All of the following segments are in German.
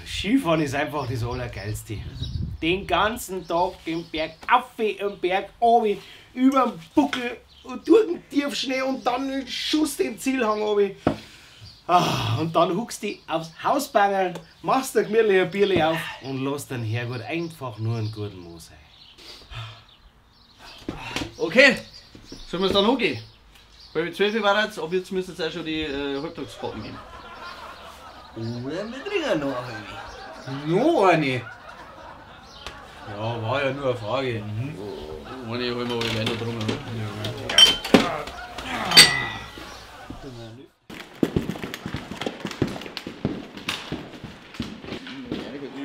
Skifahren ist einfach das Allergeilste. Den ganzen Tag den Berg auf und Berg runter, über den Buckel und durch den Tiefschnee und dann den Schuss den Zielhang runter. Und dann huckst du aufs Hausbangerl, machst ein gemütliches Bierli auf und lässt den Herrgott einfach nur einen guten Mo sein. Okay, sollen wir es dann hochgehen? Bei 12 war jetzt, ab jetzt müsste es auch schon die Halbtagsfahrten geben. Oder wir trinken noch eine. Noch eine? Ja, war ja nur eine Frage. Oh, eine holen wir wohl gleich noch drum.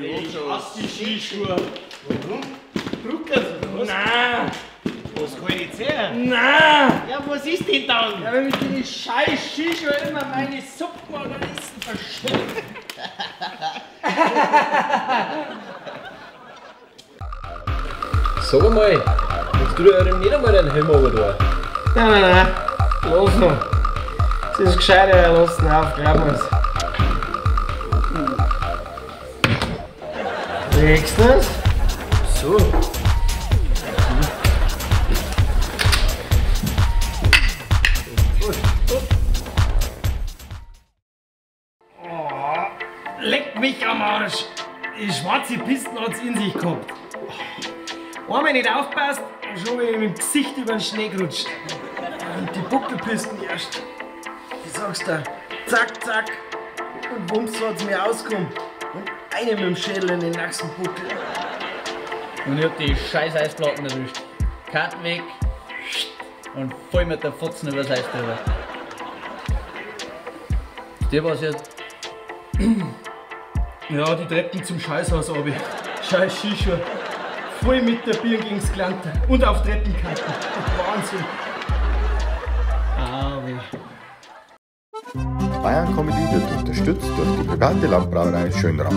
Ich hasse die Skischuhe. Warum? Drucken sie was? Nein! Was kann ich jetzt sehen? Nein! Ja, was ist denn dann? Ja, wenn ich die scheiß Skischuhe immer meine Suppen oder Essen verschwende. Sag mal, willst du dir nicht einmal einen Helm runter da? Nein, los noch. Das ist gescheiter, lass ihn auf, glaub mir's. Legst du das? So. Leck mich am Arsch! Die schwarze Pisten hat's in sich gehabt. Einmal nicht aufpasst, schon bin ich mit dem Gesicht über den Schnee gerutscht. Und die Buckelpisten erst. Ich sag's dir, zack, zack. Und wumms hat's mir ausgekommen. Und eine mit dem Schädel in den Nachsenbuckel. Und ich hab die scheiß Eisplatten erwischt. Karten weg und voll mit der Fotzen übers Eis drüber. Dir war's jetzt. Ja, die Treppen zum Scheißhaus runter. Scheiß Skischuhe. Voll mit der Bier gegen's Gelanter. Und auf Treppenkanten. Wahnsinn. Bayern Comedy wird unterstützt durch die private Landbrauerei Schöner.